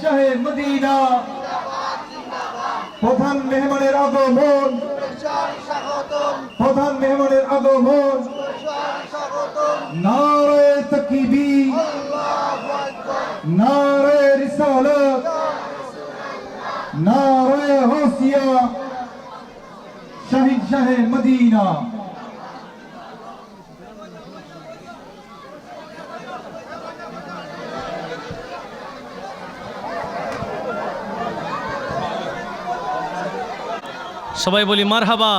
শাহে Medina প্রধান মেহমানের আগমন প্রধান মেহমানের আগমন নারে তাকবীর নারে রিসালাত নারে গাউসিয়া শহীদ শাহে মদিনা। সবাই বলি মারহাবা,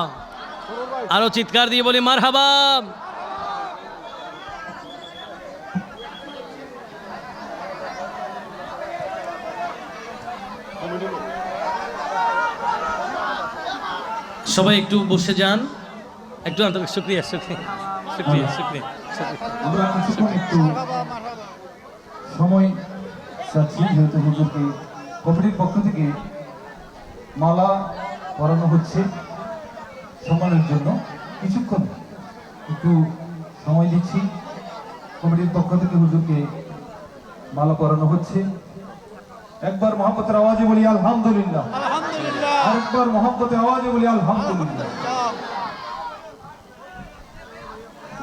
আরো চিৎকার দিয়ে বলি মারহাবা। সবাই একটু বসে যান, একটু আন্তরিক শুকরিয়া শুকরিয়া শুকরিয়া শুকরিয়া। আমরা কিছুক্ষণ একটু সময় চাচ্ছি, যেহেতু হুজুরকে কমিটির পক্ষ থেকে মালা পরানো হচ্ছে সম্মানের জন্য, কিছুক্ষণ একটু সময় দিচ্ছি। কমিটির পক্ষ থেকে হুজুরকে মালা পরানো হচ্ছে। একবার মহব্বতের আওয়াজে বলি আলহামদুলিল্লাহ, আরেকবার মহব্বতের আওয়াজে বলি আলহামদুলিল্লাহ।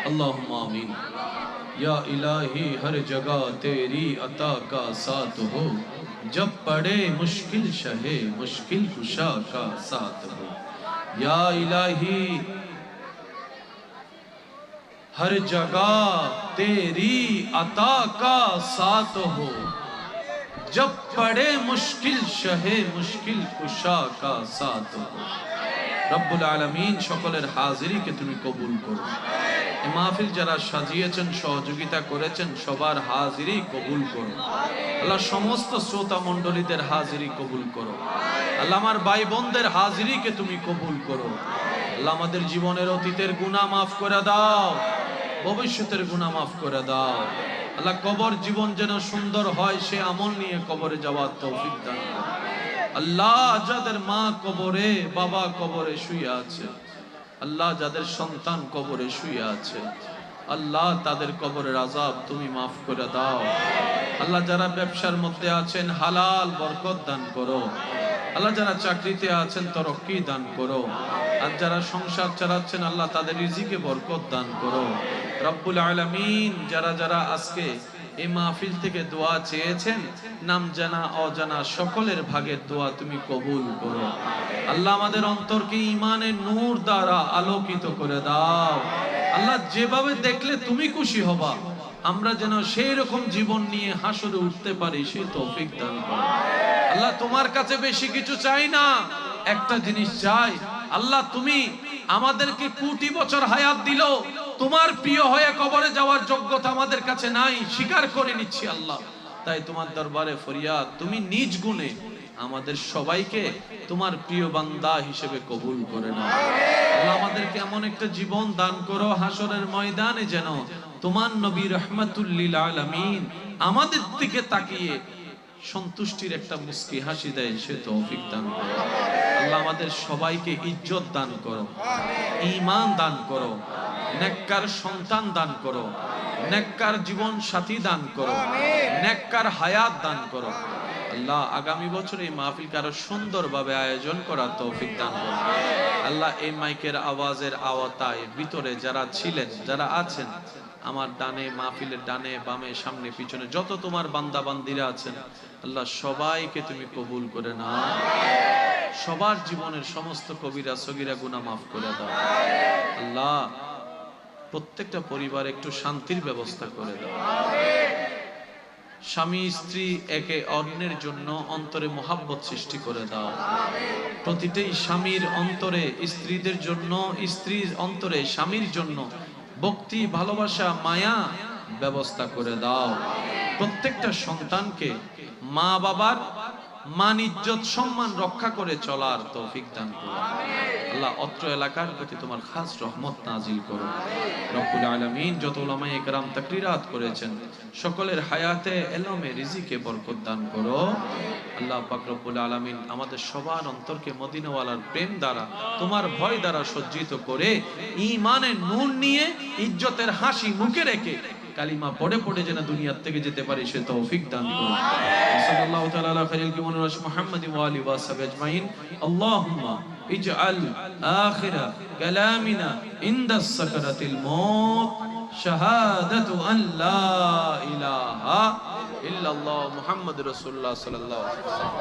अल्लाहुम्मा आमीन। या इलाही हर जगह तेरी अता का साथ हो, जब पड़े मुश्किल शहे मुश्किल कुशा का साथ हो। या इलाही हर जगह तेरी अता का साथ हो, जब पड़े मुश्किल शहे मुश्किल कुशा का साथ हो। রব্বুল আলামিন সকলের হাজিরিকে তুমি কবুল করো। এই মাহফিল যারা সাজিয়েছেন, সহযোগিতা করেছেন, সবার হাজিরি কবুল করো আল্লাহ। সমস্ত শ্রোতা মণ্ডলীদের হাজিরি কবুল করো আল্লাহ। আমার ভাই বোনদের হাজিরিকে তুমি কবুল করো আল্লাহ। আমাদের জীবনের অতীতের গুনাহ মাফ করে দাও, ভবিষ্যতের গুনাহ মাফ করে দাও আল্লাহ। কবর জীবন যেন সুন্দর হয়, সে আমল নিয়ে কবরে যাওয়ার তৌফিক দান করো আল্লাহ। যাদের মা কবরে, বাবা কবরে শুয়ে আছে আল্লাহ, যাদের সন্তান কবরে শুয়ে আছে আল্লাহ, তাদের কবরের আযাব তুমি মাফ করে দাও আল্লাহ। যারা ব্যবসার মধ্যে আছেন হালাল বরকত দান করো আল্লাহ। যারা চাকরিতে আছেন তরক্কি দান করো। আর যারা সংসার চালাচ্ছেন আল্লাহ, তাদের রিজিকে বরকত দান করো রব্বুল আলামিন। যারা যারা আজকে এই মাহফিল থেকে দোয়া চেয়েছেন, নাম জানা অজানা সকলের ভাগের দোয়া তুমি কবুল করো আল্লাহ। আমাদের অন্তরকে ঈমানের নূর দ্বারা আলোকিত করে দাও আল্লাহ। যেভাবে দেখলে তুমি খুশি হবা, আমরা যেন সেই রকম জীবন নিয়ে হাসরে উঠতে পারি, সেই তৌফিক দান করো আল্লাহ। তোমার কাছে বেশি কিছু চাই না, একটা জিনিস চাই আল্লাহ, তুমি আমাদেরকে কোটি বছর হায়াত দিলো, তোমার প্রিয় হয়ে কবরে যাওয়ার যোগ্যতা আমাদের কাছে নাই, স্বীকার করে নিচ্ছি আল্লাহ। তাই তোমার দরবারে ফরিয়াদ, তুমি নিজ গুণে আমাদের সবাইকে তোমার প্রিয় বান্দা হিসেবে কবুল করে নাও আল্লাহ। আমাদেরকে এমন একটা জীবন দান করো, হাসরের ময়দানে যেন তোমার নবী রাহমাতুল লিল আলামিন আমাদের দিকে তাকিয়ে সন্তুষ্টির একটা মুস্কি হাসি দেয়, সে তৌফিক দান করো আল্লাহ। আমাদের সবাইকে ইজ্জত দান করো, ঈমান দান করো, নেককার সন্তান দান করো, নেককার জীবন সাথী দান করো, নেককার হায়াত দান করো আল্লাহ। আগামী বছর এই মাহফিলকে আরো সুন্দরভাবে আয়োজন করার তৌফিক দান করো আল্লাহ। এই মাইকের আওয়াজের আওতায় ভিতরে যারা ছিলেন, যারা আছেন, আমার ডানে মাহফিলের ডানে বামে সামনে পিছনে যত তোমার বান্দা বান্দিরা আছেন আল্লাহ, সবাইকে তুমি কবুল করে নাও। সবার জীবনের সমস্ত কবিরা সগীরা গুনাহ মাফ করে দাও আল্লাহ। প্রত্যেকটা পরিবারে একটু শান্তির ব্যবস্থা করে দাও। স্বামী স্ত্রী একে অন্যের জন্য অন্তরে মোহাব্বত সৃষ্টি করে দাও। প্রতিটি স্বামীর অন্তরে স্ত্রীদের জন্য, স্ত্রীর অন্তরে স্বামীর জন্য ভক্তি, ভালোবাসা, মায়া ব্যবস্থা করে দাও। প্রত্যেকটা সন্তানকে মা বাবার মান ইজ্জত সম্মান রক্ষা করে চলার তৌফিক দান করো আল্লাহ। অত্র এলাকার প্রতি তোমার খাস রহমত নাজিল করো রব্বুল আলামিন। যত উলামায়ে কেরাম তাকরিরাত করেছেন সকলের হায়াতে এলমে রিজিকে বরকত দান করো আল্লাহ পাক রব্বুল আলামিন। আমাদের সবার অন্তরকে মদিনাওয়ালার প্রেম দ্বারা, তোমার ভয় দ্বারা সজ্জিত করে ঈমানের নূর নিয়ে ইজ্জতের হাসি মুখে রেখে কালিমা পড়ে পড়ে যেন দুনিয়ার থেকে যেতে পারি সে তৌফিক দান করুন। সাল্লাল্লাহু তাআলা আলা খাইরিল কিমান রাসূল মুহাম্মদ ওয়া আলিহি ওয়া সাহবিহি আজমাইন। আল্লাহুম্মা ইজআল আখিরা কালামিনা ইনদা সাকরাতিল মউত শাহাদাতু আন লা ইলাহা ইল্লাল্লাহ মুহাম্মাদুর রাসূলুল্লাহ সাল্লাল্লাহু আলাইহি ওয়াসাল্লাম।